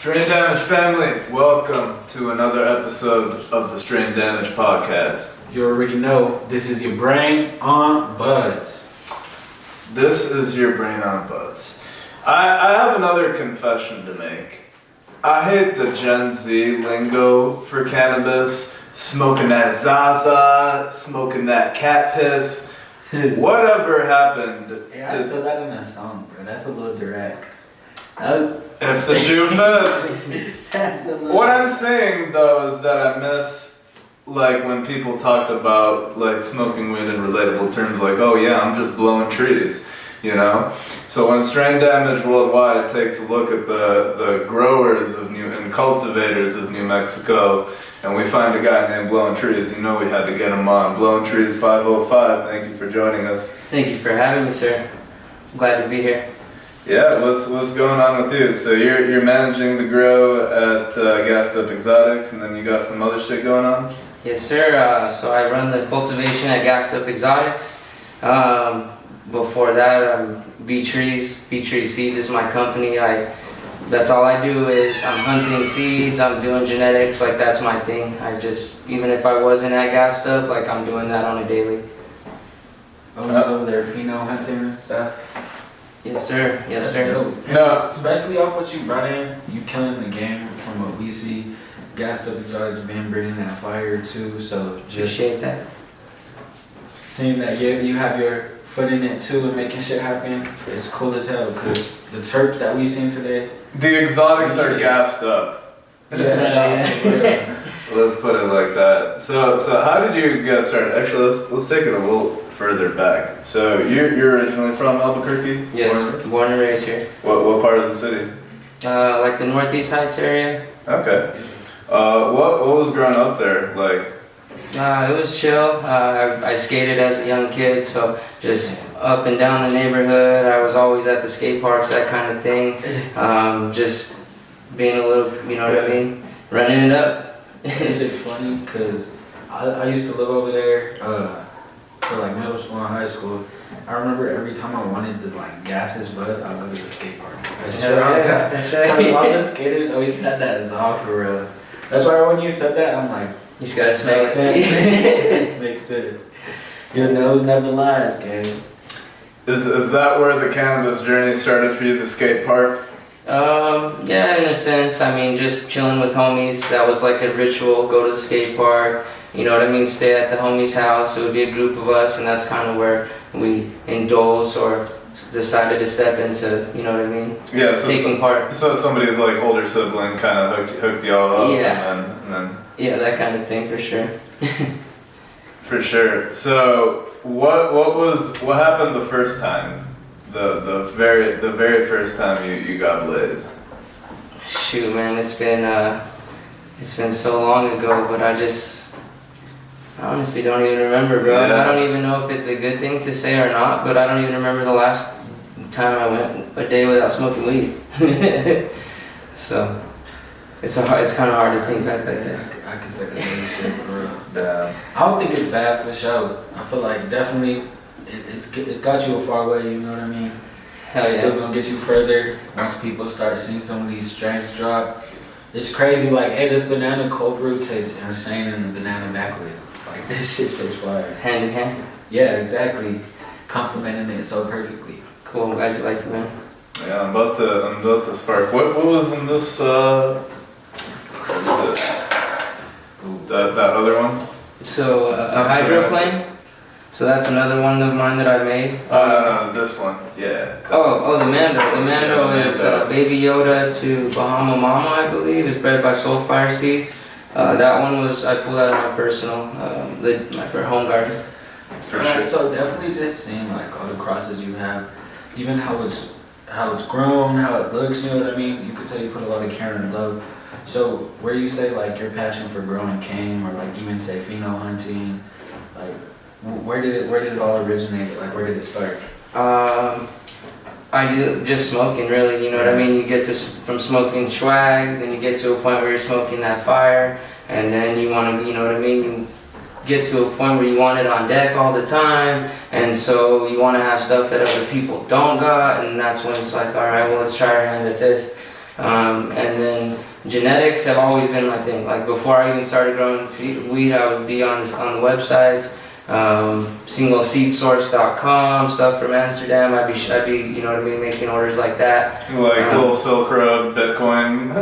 Strain Damage family, welcome to another episode of the Strain Damage podcast. You already know, this is your brain on buds. This is your brain on buds. I have another confession to make. I hate the Gen Z lingo for cannabis, smoking that Zaza, smoking that cat piss. Whatever happened Yeah, I said that in that song, bro. That's a little direct. If the shoe fits. What I'm saying though is that I miss like when people talked about like smoking weed in relatable terms, like, oh yeah, I'm just blowing trees, you know? So when Strain Damage Worldwide takes a look at the growers of and cultivators of New Mexico, and we find a guy named Blowing Trees, you know we had to get him on. Blowing Trees 505, thank you for joining us. Thank you for having me, sir. I'm glad to be here. Yeah, what's going on with you? So you're managing the grow at Gassed Up Exotics, and then you got some other shit going on? Yes, sir. So I run the cultivation at Gassed Up Exotics. Before that, Btrees. Btrees Seeds is my company. That's all I do is I'm hunting seeds, I'm doing genetics, like that's my thing. Even if I wasn't at Gassed Up, like I'm doing that on a daily. Oh, he's over there PHENO hunting and stuff? Yes, sir. Yes, sir. Dope. No, especially off what you brought in, you killing the game from what we see. Gassed Up Exotics been bringing that fire too, so just appreciate that. Seeing that you have your foot in it too and making shit happen, it's cool as hell because the terps that we seen today. The exotics are gassed up. Yeah. Let's put it like that. So how did you get started? Actually, let's take it a little further back. So you're originally from Albuquerque? Yes, born and raised here. What part of the city? Like the Northeast Heights area. Okay. What was growing up there like? It was chill. I skated as a young kid, so just up and down the neighborhood. I was always at the skate parks, that kind of thing. Just being a little, you know what I mean? Running it up. This shit's funny because I used to live over there for like middle school and high school. I remember every time I wanted to like gas his butt, I'd go to the skate park. That's right. All the skaters always had that Zaw for real. That's why when you said that, I'm like, you just gotta smell makes sense. Makes sense. Your nose never lies, gang. Is that where the cannabis journey started for you, the skate park? Yeah, in a sense. I mean, just chilling with homies. That was like a ritual. Go to the skate park. You know what I mean? Stay at the homie's house. It would be a group of us, and that's kind of where we indulged or decided to step into. You know what I mean? Yeah. So taking part. So somebody's like older sibling kind of hooked y'all up. Yeah. And then. Yeah, that kind of thing for sure. For sure. So what happened the first time? The very first time you got blazed? Shoot, man, it's been so long ago, but I honestly don't even remember, bro. Yeah. I don't even know if it's a good thing to say or not, but I don't even remember the last time I went a day without smoking weed. So it's kind of hard to think back like that. I can say the same shit for real. I don't think it's bad for sure. I feel like definitely it's got you a far way, you know what I mean? Hell It's yeah. still gonna get you further once people start seeing some of these strains drop. It's crazy, like, hey, this banana cold brew tastes insane in the banana backwood. Like, this shit tastes fire. Hand in hand. Yeah, exactly. Complementing it so perfectly. Cool, I'm glad you like it, man. Yeah, I'm about to spark. What was in this? What is it? That other one? So a HYDROPLANE. So that's another one of mine that I made. No, this one. Yeah. The Mando. The Mando is Baby Yoda to Bahama Mama, I believe. It's bred by Soulfire Seeds. That one I pulled out of my personal, my home garden. For sure. So definitely just seeing like all the crosses you have, even how it's grown, how it looks, you know what I mean? You could tell you put a lot of care and love. So where you say like your passion for growing came, or like even say PHENO hunting, like where did it all originate? Like where did it start? I do just smoking, really. You know what I mean? You get from smoking swag, then you get to a point where you're smoking that fire, and then you want to, you know what I mean? You get to a point where you want it on deck all the time, and so you want to have stuff that other people don't got, and that's when it's like, all right, well, let's try our hand at this. And then genetics have always been my thing. Like before I even started growing weed, I would be on the websites, singleseedsource.com, stuff from Amsterdam. I'd be, you know what I mean, making orders like that. Like little Silk Road, Bitcoin.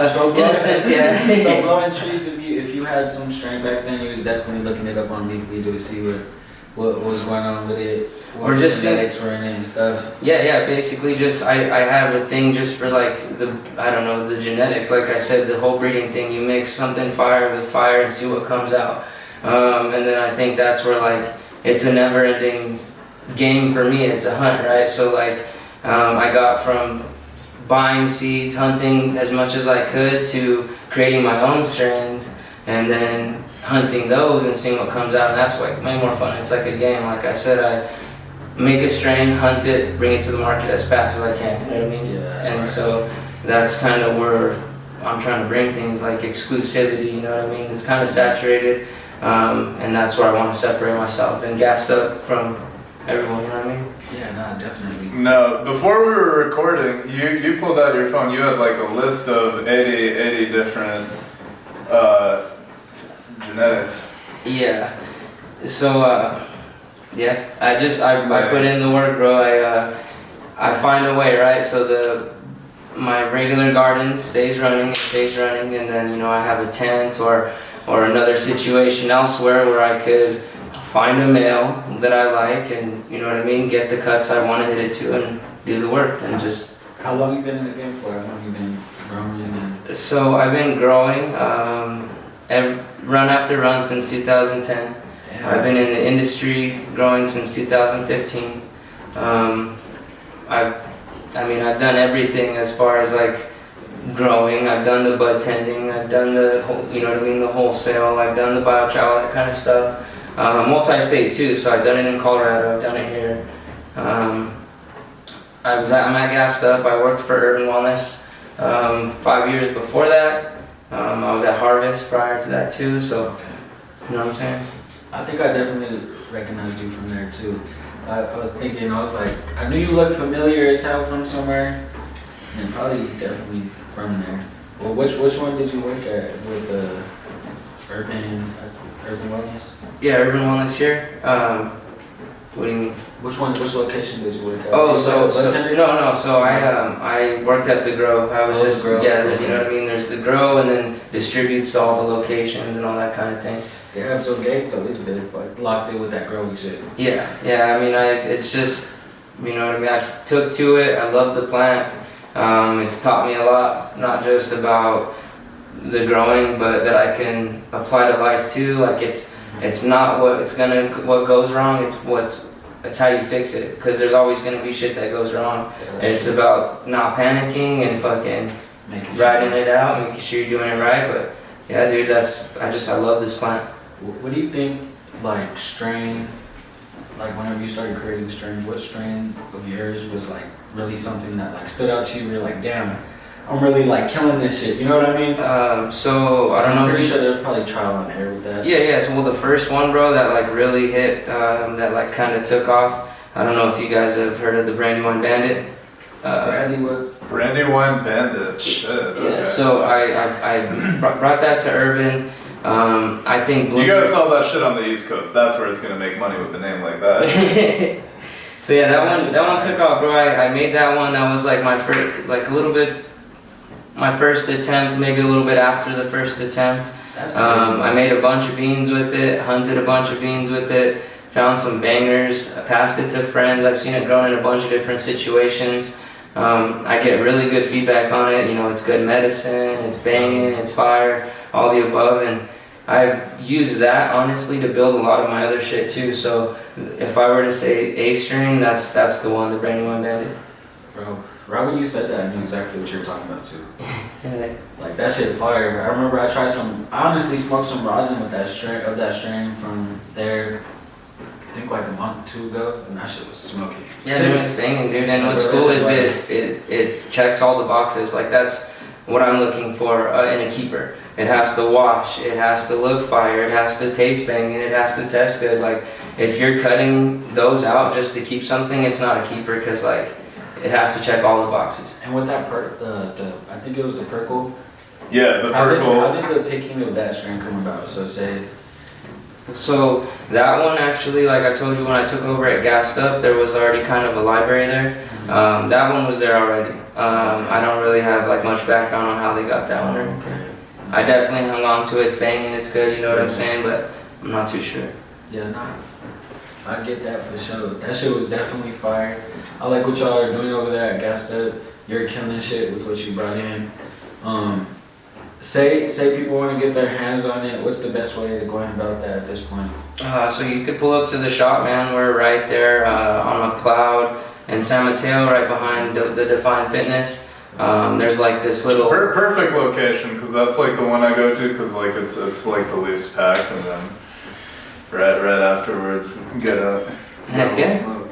So In a sense, yeah. So blowing trees, if you had some strain back then, you was definitely looking it up on Leafly to see what was going on with it, what Or just genetics were in it and stuff. Yeah, basically just I have a thing just for like the genetics. Like I said, the whole breeding thing, you mix something fire with fire and see what comes out. And then I think that's where like it's a never-ending game for me. It's a hunt, right? So like I got from buying seeds, hunting as much as I could, to creating my own strains and then hunting those and seeing what comes out. And that's like way more fun. It's like a game. Like I said, I make a strain, hunt it, bring it to the market as fast as I can. You know what I mean? Yeah. And so that's kind of where I'm trying to bring things like exclusivity. You know what I mean? It's kind of saturated. And that's where I want to separate myself and gassed up from everyone, you know what I mean? Yeah, no, definitely. No, before we were recording, you pulled out your phone, you had like a list of 80 different genetics. Yeah. So, yeah, I put in the work, bro. I find a way, right? So my regular garden stays running, and then, you know, I have a tent or another situation elsewhere where I could find a male that I like and, you know what I mean, get the cuts I want to hit it to and do the work and just... How long you been in the game for? How long you been growing? So I've been growing run after run since 2010. Yeah. I've been in the industry growing since 2015. I've done everything as far as like growing. I've done the bud tending, I've done the wholesale, I've done the biochow, that kind of stuff. Multi-state too, so I've done it in Colorado, I've done it here. I'm at Gassed Up. I worked for Urban Wellness 5 years before that. I was at Harvest prior to that too, so you know what I'm saying? I think I definitely recognized you from there too. I was thinking, I was like, I knew you looked familiar as hell from somewhere, and probably definitely from there. Well, which one did you work at with Urban Wellness? Yeah, Urban Wellness here. What do you mean? Which location did you work at? Oh, so I worked at the Grow. I was just Grow. you know what I mean. There's the Grow, and then distributes to all the locations and all that kind of thing. Yeah, so Gates always been like locked in with that growing shit. Yeah. I mean, it's just, you know what I mean. I took to it. I love the plant. It's taught me a lot, not just about the growing, but that I can apply to life too. Like it's not what goes wrong. It's how you fix it. Because there's always gonna be shit that goes wrong. Yeah, It's about not panicking and fucking riding it out, making sure you're doing it right. But yeah, dude, I love this plant. What do you think, like strain, like whenever you started creating strains, what strain of yours was like really something that like stood out to you? You're like, damn, I'm really like killing this shit. You know what I mean? So I don't know. I'm pretty sure there's probably trial and error with that. Yeah. So the first one, bro, that like really hit, that like kind of took off. I don't know if you guys have heard of the Brandywine Bandit. Brandywine Bandit. Shit. Okay. Yeah. So I brought that to Urban. I think you gotta sell that shit on the East Coast. That's where it's gonna make money with a name like that. So yeah, that one took off, bro. I made that one. That was like my first, my first attempt, maybe a little bit after the first attempt. I made a bunch of beans with it, hunted a bunch of beans with it, found some bangers, passed it to friends. I've seen it grown in a bunch of different situations. I get really good feedback on it. You know, it's good medicine, it's banging, it's fire, all the above, and I've used that honestly to build a lot of my other shit too. So if I were to say a strain, that's the one, the Brandywine Bandit. Bro, right when you said that, I knew exactly what you're talking about too. Yeah. Like that shit fire. I remember I honestly smoked some rosin with that strain from there. I think like a month or two ago, and that shit was smoking. Yeah, dude, it's banging, dude. And what's cool is it checks all the boxes. Like that's what I'm looking for in a keeper. It has to wash, it has to look fire, it has to taste banging, it has to test good. Like if you're cutting those out just to keep something, it's not a keeper because like it has to check all the boxes. And with that I think it was the Perkle, Yeah, the How purple. did the picking of that strain come about? So say, So that one actually, like I told you, when I took over at Gassed Up, there was already kind of a library there. That one was there already. I don't really have like much background on how they got that one. okay. I definitely hung on to it. It's banging, it's good, you know what I'm saying, but I'm not too sure. Yeah, nah. I get that for sure. That shit was definitely fire. I like what y'all are doing over there at Gassed Up. You're killing shit with what you brought in. Say people want to get their hands on it. What's the best way to go about that at this point? So you could pull up to the shop, man. We're right there on McLeod and San Mateo, right behind the Define Fitness. There's like this little... Perfect location, because that's like the one I go to, because like it's like the least packed, and then right afterwards get up.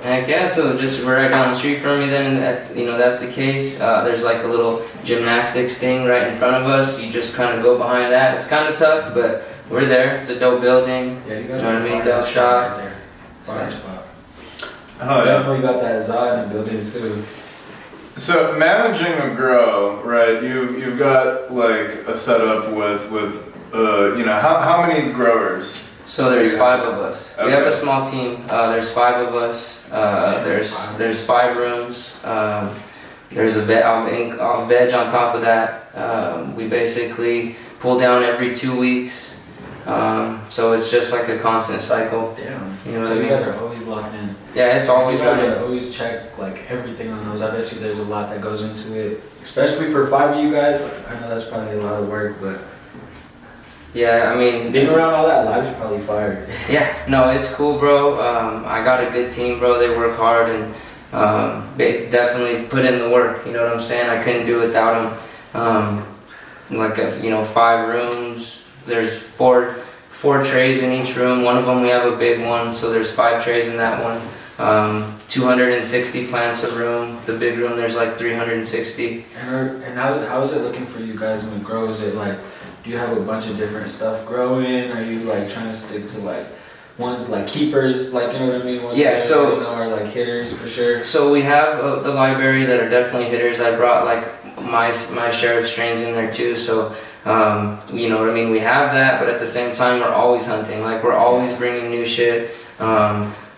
Heck yeah, so just right down the street from me then, you know, that's the case. There's like a little gymnastics thing right in front of us. You just kind of go behind that. It's kind of tucked, but we're there. It's a dope building. Yeah, you guys You know what I mean? fire Dope spot shot. right there. Fire spot. Oh yeah. Definitely got that Zod in the building too. So managing a grow, right? You've got like a setup with you know, how many growers? So there's 5 of us. We have Okay. a small team. There's 5 of us. There's 5 rooms. There's a veg on top of that. We basically pull down every 2 weeks. So it's just like a constant cycle. Damn. You know what So I you mean? guys are always locked in. Yeah, it's always You guys running. gotta always check like everything on those. I bet you there's a lot that goes into it, especially for 5 of you guys. I know that's probably a lot of work, but Yeah, I mean, being around all that life's probably fire. yeah, no, it's cool, bro. I got a good team, bro. They work hard and definitely put in the work. You know what I'm saying? I couldn't do it without them. You know, 5 rooms. There's four trays in each room. One of them we have a big one, so there's 5 trays in that one. 260 plants a room. The big room there's like 360. And how is it looking for you guys when it grows? Is it like, do you have a bunch of different stuff growing? Are you like trying to stick to like ones like keepers, like, you know what I mean? Ones Yeah, that, so- you know, are like hitters for sure. So we have the library that are definitely hitters. I brought like my share of strains in there too. So you know what I mean? We have that, but at the same time we're always hunting. Like we're always bringing new shit.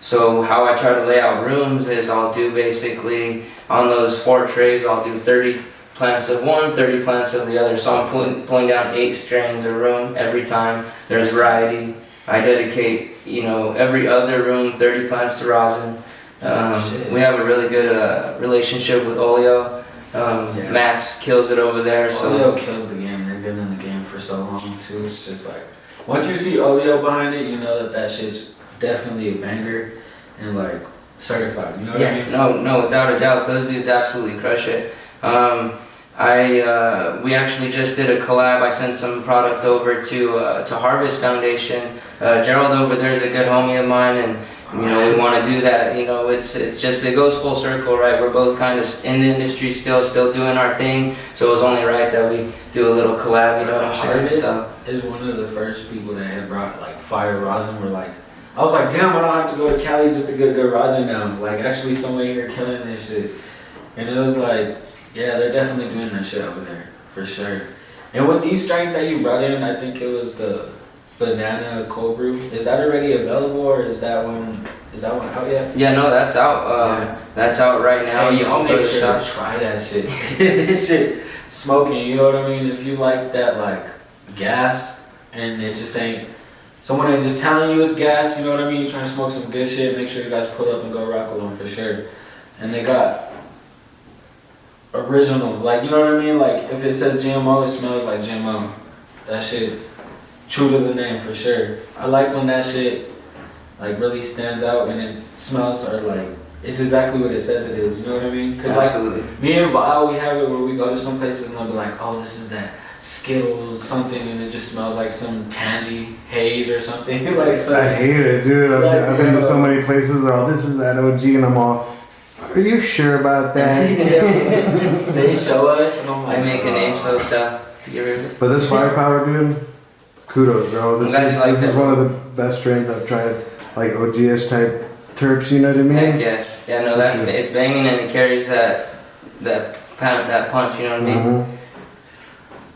So how I try to lay out rooms is I'll do basically on those 4 trays I'll do 30 plants of one, 30 plants of the other. So I'm pulling down 8 strains a room every time. There's variety. I dedicate, you know, every other room 30 plants to rosin. We have a really good relationship with Oleo. Yeah. Max kills it over there. So Oleo kills the game. They've been in the game for so long too. It's just like, once you see Oleo behind it, you know that shit's definitely a banger and like certified. You know what I mean? No, without a doubt, those dudes absolutely crush it. We actually just did a collab. I sent some product over to Harvest Foundation. Gerald over there is a good homie of mine, and you know we want to do that. You know, it's just it goes full circle, right? We're both kind of in the industry still doing our thing, so it was only right that we do a little collab. You know what I'm saying? Harvest So is one of the first people that had brought like fire rosin. We're like, I was like, damn, I don't have to go to Cali just to get a good rosin down. Like actually somebody here killing this shit, and it was like, yeah, they're definitely doing that shit over there for sure. And with these strains that you brought in, I think it was the banana cold brew. Is that already available, or is that one out yet? yeah, no, that's out. Yeah. That's out right now. Hey, You y'all can go make to sure the to shop. try that shit. This shit smoking, you know what I mean? If you like that like gas and it just ain't someone ain't just telling you it's gas, you know what I mean? You're trying to smoke some good shit, make sure you guys pull up and go rock with them for sure. And they got original, like, you know what I mean? Like if it says GMO, it smells like GMO. That shit true to the name for sure. I like when that shit like really stands out and it smells or like it's exactly what it says it is, you know what I mean? Cause Absolutely. like me and Val, we have it where we go to some places and they'll be like, oh, this is that Skittles something, and it just smells like some tangy haze or something. Like so, I hate it, dude. Like, I've been to so many places. They're all, this is that OG, and I'm all, are you sure about that? they show us, and I'm like, I make an "Oh." inch though, so to get rid of it. But this firepower, dude, kudos, bro. This I'm glad you like is it. one of the best strains I've tried, like OG-ish type terps. You know what I mean? Heck yeah, no, that's it's banging and it carries that punch. You know what I mean? Mhm.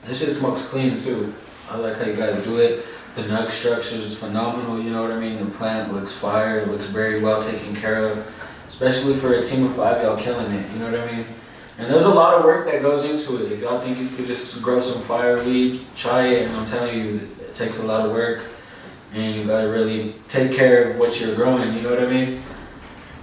This shit smokes clean too. I like how you guys do it. The nug structure is phenomenal, you know what I mean? The plant looks fire, it looks very well taken care of. Especially for a team of 5, y'all killing it, you know what I mean? And there's a lot of work that goes into it. If y'all think you could just grow some fire weed, try it, and I'm telling you, it takes a lot of work. And you gotta really take care of what you're growing, you know what I mean?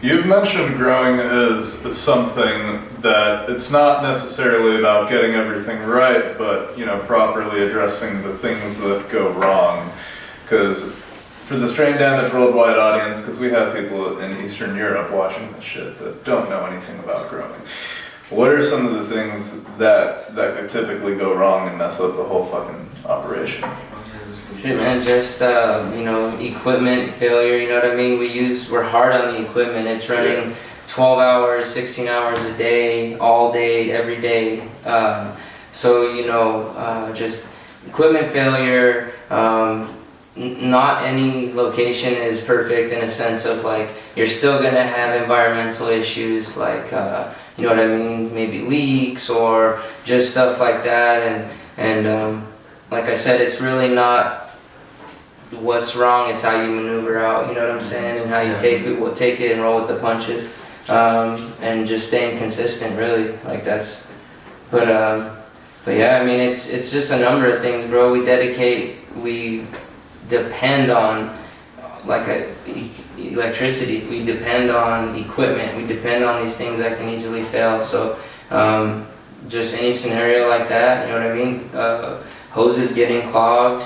You've mentioned growing is something that it's not necessarily about getting everything right, but properly addressing the things that go wrong. Because for the strain damage worldwide audience, because we have people in Eastern Europe watching this shit that don't know anything about growing, what are some of the things that could typically go wrong and mess up the whole fucking operation? Shit, man, just equipment failure. You know what I mean? We're hard on the equipment. It's running 12 hours, 16 hours a day, all day, every day. Just equipment failure. Not any location is perfect in a sense of like you're still gonna have environmental issues like you know what I mean? Maybe leaks or just stuff like that. And like I said, it's really not what's wrong, it's how you maneuver out, you know what I'm saying, and how you take it and roll with the punches, and just staying consistent, really, like that's, but yeah, I mean, it's just a number of things, bro. We depend on like electricity, we depend on equipment, we depend on these things that can easily fail, so just any scenario like that, you know what I mean, hoses getting clogged.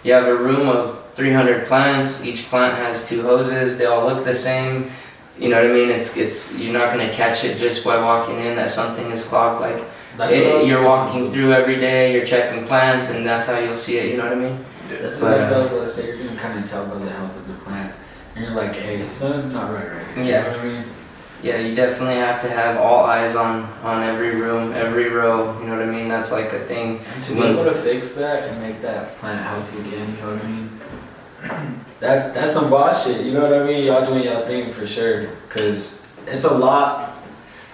You have a room of 300 plants, each plant has 2 hoses, they all look the same, you know what I mean? It's you're not going to catch it just by walking in that something is clogged, like you're walking through every day, you're checking plants, and that's how you'll see it, you know what I mean? That's exactly what I say, you're going to kind of tell by the health of the plant, and you're like, hey, something's not right, you know what I mean? Yeah, you definitely have to have all eyes on every room, every row, you know what I mean? That's like a thing. And to be able to fix that and make that plant healthy again, you know what I mean? That's some boss shit, you know what I mean? Y'all doing y'all thing for sure, because it's a lot.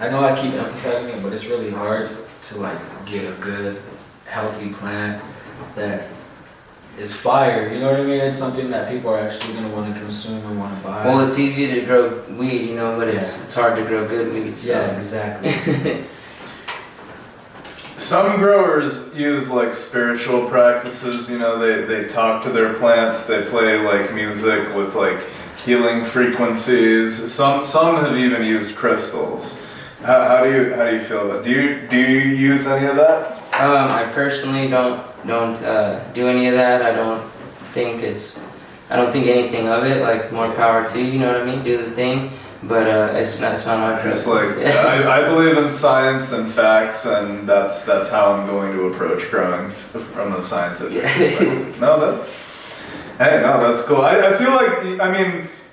I know I keep emphasizing it, but it's really hard to like get a good, healthy plant that is fire, you know what I mean? It's something that people are actually going to want to consume and want to buy. Well, it's easy to grow weed, you know, but it's hard to grow good weed. So. Yeah, exactly. Some growers use like spiritual practices, they talk to their plants, they play like music with like healing frequencies. Some have even used crystals. How do you feel about it? Do you use any of that? I personally don't do any of that. I don't think anything of it. Like, more power to you, you know what I mean? Do the thing, but it's not my preference. It's like I believe in science and facts, and that's how I'm going to approach growing from a scientific perspective. That's cool. I feel like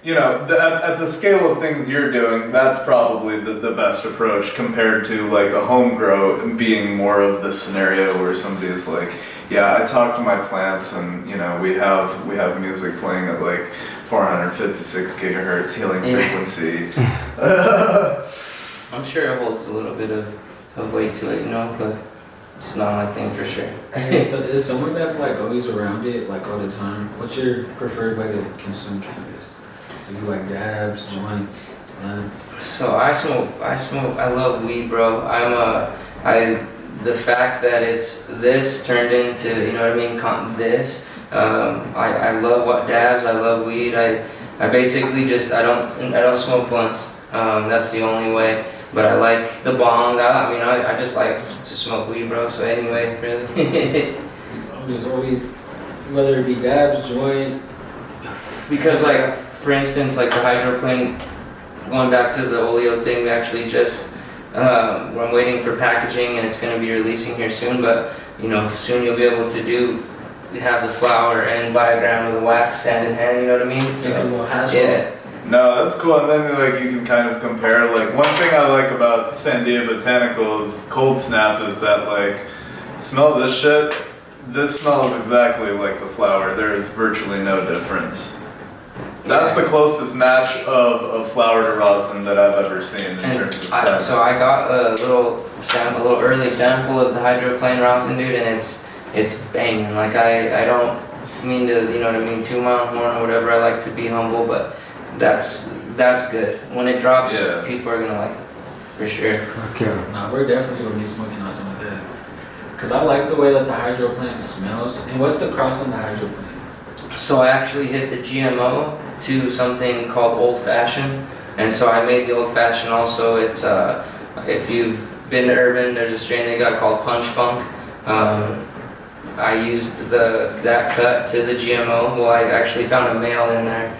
at the scale of things you're doing, that's probably the best approach compared to like a home grow being more of the scenario where somebody is like, yeah, I talk to my plants and we have music playing at like 456 gigahertz healing frequency. I'm sure it holds a little bit of weight to it, but it's not my thing for sure. So is someone that's like always around it, like all the time, what's your preferred way to consume cannabis? Do you like dabs, joints, blunts? So I love weed, bro. The fact that it's this turned into, you know what I mean, I love dabs, I love weed. I basically I don't smoke blunts. That's the only way. But I like the bong. I just like to smoke weed, bro. So anyway, really. There's always, whether it be dabs, joint. Because like, for instance, like the HYDROPLANE, going back to the oleo thing, we actually just, I'm waiting for packaging and it's going to be releasing here soon, but soon you'll be able to have the flower and buy a gram of the wax hand in hand, you know what I mean? So, yeah. No, that's cool, and then like you can kind of compare, like one thing I like about Sandia Botanical's Cold Snap is that like, smell this shit, this smells exactly like the flower, there is virtually no difference. That's the closest match of flower to rosin that I've ever seen in And terms of scent. so I got a little early sample of the hydroplane rosin, dude, and it's banging. Like I don't mean to, you know what I mean, 2 mile horn or whatever. I like to be humble, but that's good. When it drops, Yeah. people are gonna like it for sure. Okay. Nah, we're definitely gonna be smoking on some of that. Cause I like the way that the hydroplane smells. And what's the cross on the hydroplane? So I actually hit the GMO to something called Old Fashioned, and so I made the Old Fashioned also. It's if you've been to Urban, there's a strain they got called Punch Funk. I used that cut to the GMO. Well, I actually found a male in there.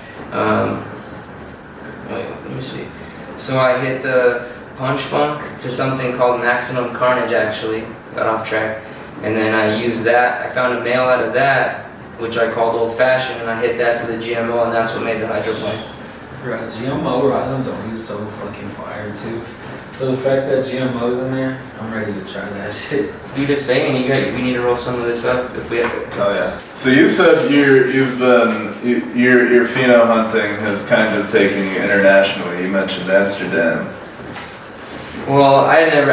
Wait, let me see. So I hit the Punch Funk to something called Maximum Carnage. Actually, got off track, and then I used that. I found a male out of that, which I called Old Fashioned, and I hit that to the GMO, and that's what made the hydroplane. Bro, GMO rosin's always so fucking fire too. So the fact that GMO's in there, I'm ready to try that shit. Dude, it's banging. We need to roll some of this up if we have it. Oh yeah. So you said your pheno hunting has kind of taken you internationally. You mentioned Amsterdam. Well, I didn't.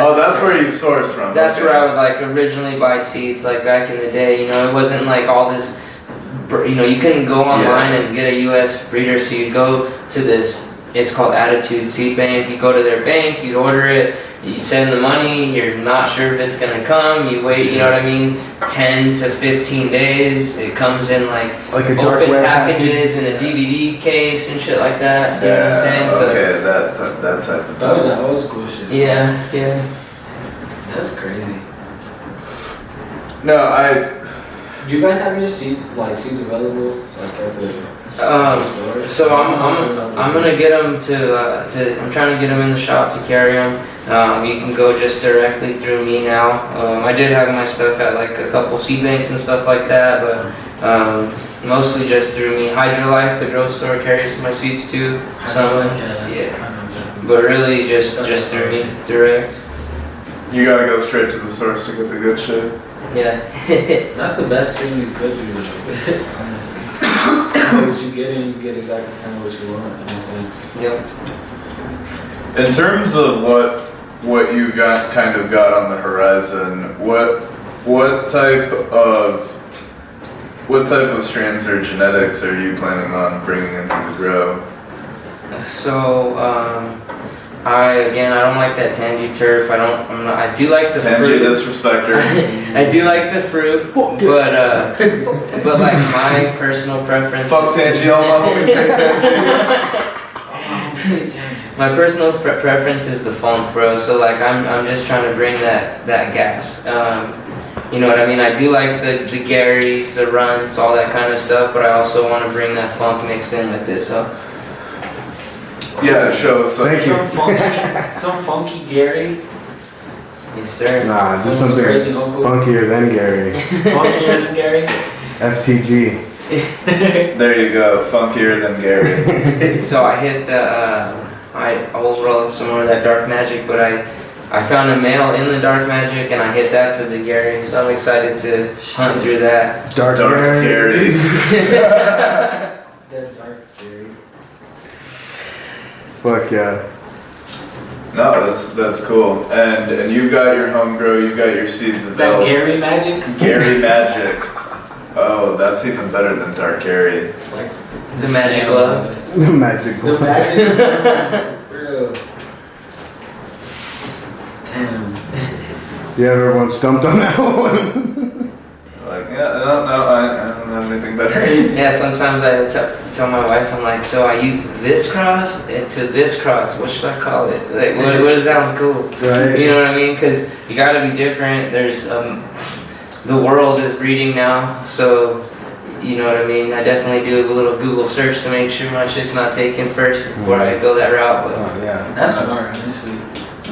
Oh, that's where you source from. That's okay. where I would like originally buy seeds, like back in the day. You know, it wasn't like all this. You know, you couldn't go online and get a U.S. breeder, so you go to this. It's called Attitude Seed Bank. You go to their bank, you order it, you send the money. You're not sure if it's gonna come. You wait. You know what I mean? 10 to 15 days. It comes in like a dark open web packages package. in a DVD case and shit like that. You know what I'm saying? Okay, that type of That was thing. that old school shit. Yeah. That's crazy. No, Do you guys have your seeds available like at the store? So I'm gonna get them to I'm trying to get them in the shop to carry them. You can go just directly through me now. I did have my stuff at like a couple seed banks and stuff like that, but mostly just through me. Hydrolife, the grocery store, carries my seeds too. Some, but really just through me direct. you gotta go straight to the source to get the good shit. Yeah. That's the best thing you could do, honestly. What you get in, you get exactly kind of what you want in a sense. Yep. In terms of what you got on the horizon, what type of strands or genetics are you planning on bringing into the grow? So I don't like that tangy terp. I do like the Tangy fruit. disrespecter. I do like the fruit, but like my personal preference. Fuck Tangy, all my homies say Tangy. My personal preference is the funk, bro. So like I'm just trying to bring that gas. You know what I mean? I do like the Garys, the runs, all that kind of stuff, but I also want to bring that funk mixed in with this. So. Yeah, show us. Thank you. Some funky Gary. Yes, sir. Nah, just Someone's something crazy uncle. funkier than Gary. Funkier than Gary. FTG. There you go, funkier than Gary. So I hit I will roll up some more of that dark magic, but I found a male in the dark magic and I hit that to the Gary, so I'm excited to hunt through that. Dark Gary. That dark Gary. Fuck yeah. No, that's cool. And you've got your home grow, you've got your seeds That available. Gary magic? Gary magic. Oh, that's even better than dark Gary. Like The magic glove. The magic The glove. magic. Bro. Damn. Yeah, everyone stumped on that one. Like, yeah, no, I don't have anything better. Yeah, sometimes I tell my wife, I'm like, so I use this cross into this cross. What should I call it? Like, what sounds cool? Right. You know what I mean? Because you gotta be different. There's the world is breeding now, so you know what I mean. I definitely do a little Google search to make sure my shit's not taken first before I go that route. But Oh yeah. That's smart, honestly.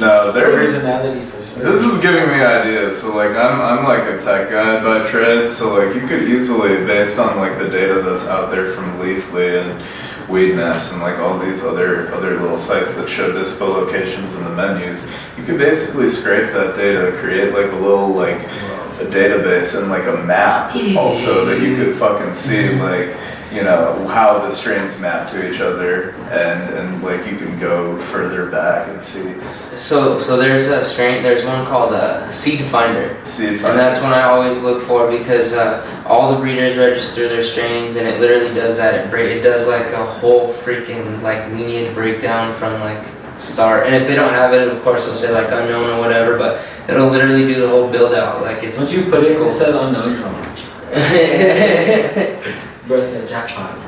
No, there's. Originality for sure. This is giving me ideas. So like I'm like a tech guy by trade. So like you could easily, based on like the data that's out there from Leafly and Weed Maps and like all these other little sites that show dispo locations in the menus, you could basically scrape that data, create like a little like a database and like a map also that you could fucking see like you know, how the strains map to each other, and like you can go further back and see. So there's a strain. There's one called Seed Finder. Seed finder. And that's one I always look for because all the breeders register their strains, and it literally does that. It does like a whole freaking like lineage breakdown from like start. And if they don't have it, of course they'll say like unknown or whatever. But it'll literally do the whole build out. Like it's. Once you put it, cool. it says unknown drum. Bro said jackpot.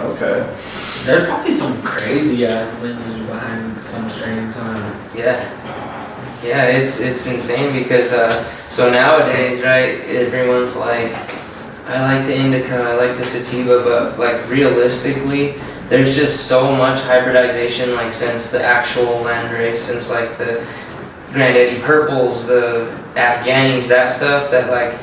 Okay. There's probably some crazy ass lineage behind some strains, huh? Yeah. Yeah, it's insane because so nowadays, right, everyone's like, I like the indica, I like the sativa, but like realistically, there's just so much hybridization like since the actual landrace, since like the Granddaddy Purples, the Afghanis, that stuff, that like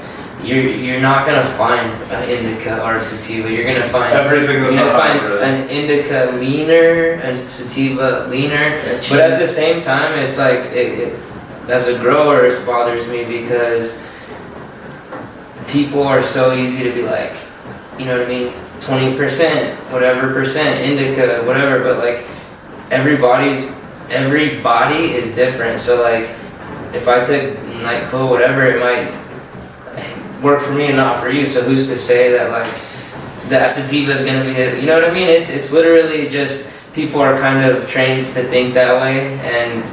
you're not gonna find an indica or a sativa. You're gonna find Everything is you're a gonna find hybrid. an indica leaner, a sativa leaner. But at the same time, it's like as a grower, it bothers me because people are so easy to be like, you know what I mean, 20%, whatever percent indica, whatever. But like every body is different. So like if I took NyQuil, whatever, it might work for me and not for you. So who's to say that like the sativa is gonna be, you know what I mean? It's literally just people are kind of trained to think that way, and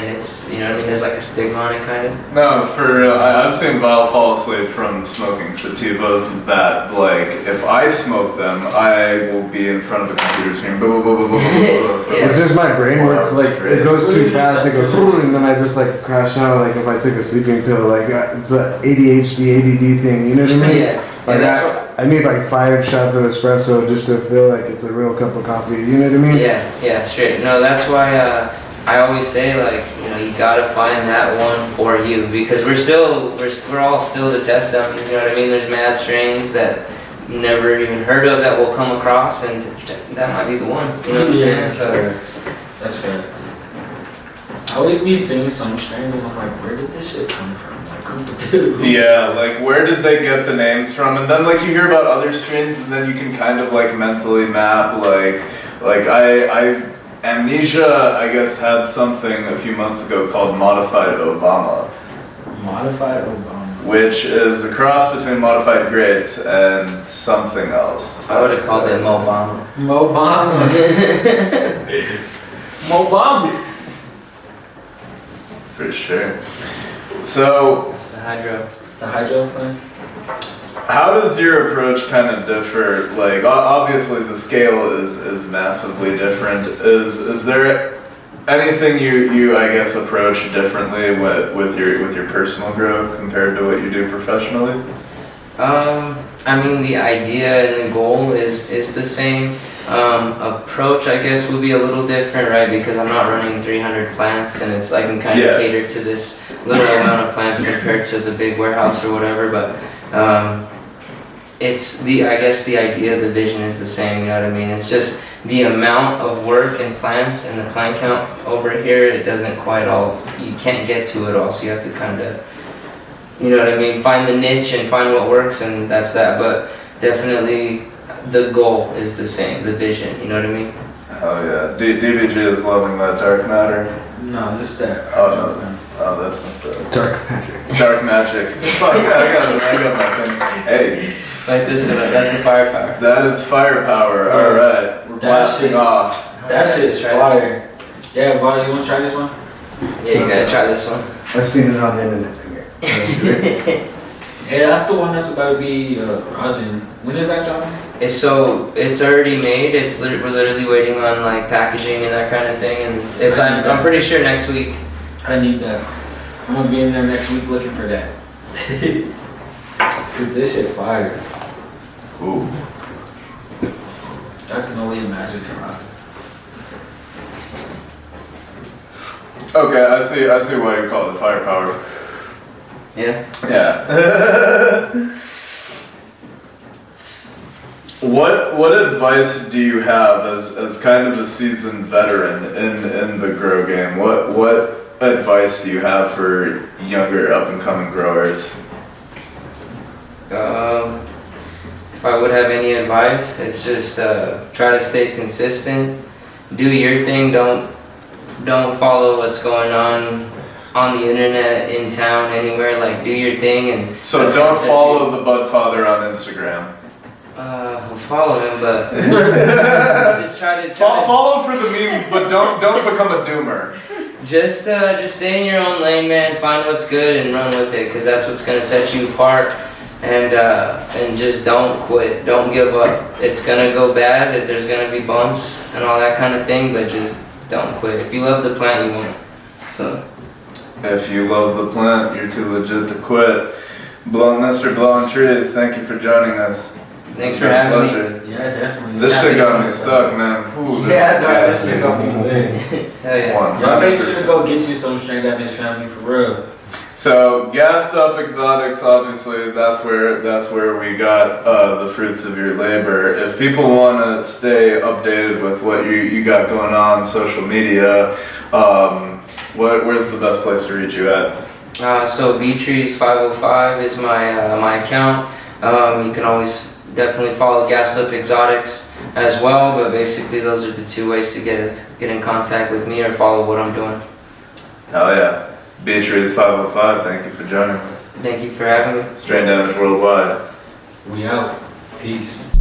it's, you know what I mean, there's like a stigma on it kind of. No, for real. I've seen Val fall asleep from smoking sativas that, like, if I smoke them, I will be in front of a computer screen. Blah, blah, blah, blah, blah, blah, blah. It's just my brain works, like, it goes too fast, it goes, and then I just, like, crash out, like, if I took a sleeping pill, like, it's a ADHD, ADD thing, you know what I mean? Yeah. Like, Yeah, I need, like, 5 shots of espresso just to feel like it's a real cup of coffee, you know what I mean? Yeah, straight. No, that's why I always say, like, you know, you gotta find that one for you, because we're all still the test dummies, you know what I mean? There's mad strains that you never even heard of that we'll come across, and that might be the one, you know what I'm saying? So, That's facts. I always be seeing some strains and I'm like, where did this shit come from? Like, Yeah, like, where did they get the names from? And then, like, you hear about other strains, and then you can kind of, like, mentally map, like Amnesia, I guess, had something a few months ago called Modified Obama. Modified Obama. Which is a cross between Modified Grapes and something else. I would have called it Mobama. Mobama. Mobama. For sure. So, That's the hydro. The HYDROPLANE. how does your approach kind of differ? Like, obviously the scale is massively different. Is there anything you I guess approach differently with your personal grow compared to what you do professionally? I mean, the idea and the goal is the same. Approach, I guess, will be a little different, right? Because I'm not running 300 plants, and it's I can kind of cater to this little amount of plants compared to the big warehouse or whatever. But it's I guess the idea, the vision is the same. You know what I mean? It's just the amount of work and plants and the plant count over here. It doesn't quite all. You can't get to it all, so you have to kind of, you know what I mean, find the niche and find what works, and that's that. But definitely the goal is the same, the vision, you know what I mean? Oh yeah, DBG is loving that dark matter. No, this is that. Oh no, oh that's not the Dark magic. dark magic. Fuck, I got my thing. Hey, Like this, that's the firepower. that is firepower. All right, we're blasting shit- off. That shit is fire. Yeah, Vaughn, you wanna try this one? Yeah, you gotta try this one. I've seen it on the internet. Yeah, that's the one that's about to be rosin. When is that dropping? It's already made. We're literally waiting on like packaging and that kind of thing, and I'm pretty sure next week. I need that. I'm gonna be in there next week looking for that. Cause this shit fire. Ooh. I can only imagine it rosin. Okay, I see why you call it firepower. Yeah. Yeah. What advice do you have as kind of a seasoned veteran in the grow game? What advice do you have for younger up and coming growers? if I would have any advice, it's just try to stay consistent. Do your thing. Don't follow what's going on the internet, in town, anywhere. Like, do your thing. And So that's don't gonna set follow the Budfather on Instagram. I'll follow him, but just try to Follow for the memes, but don't become a doomer. just stay in your own lane, man. Find what's good and run with it, because that's what's gonna set you apart. And just don't quit. Don't give up. It's gonna go bad. There's gonna be bumps and all that kind of thing, but just don't quit. If you love the plant, you won't. So. If you love the plant, you're too legit to quit. Mr. Blowing Trees, thank you for joining us. Thanks It's for been a having me. pleasure. Yeah, definitely. This Yeah, shit got me definitely. stuck, man. Ooh, this Yeah, no, gas this shit got me lit. Hell yeah. Y'all make sure to 100%. go get you some straight damage family for real. So gassed up exotics, obviously that's where we got the fruits of your labor. If people want to stay updated with what you got going on social media, where's the best place to reach you at? So Btrees 505 is my account. You can always definitely follow Gassed Up Exotics as well, but basically those are the two ways to get in contact with me or follow what I'm doing. Hell yeah. Btrees 505, thank you for joining us. Thank you for having me. Strain Damage Worldwide. We out. Peace.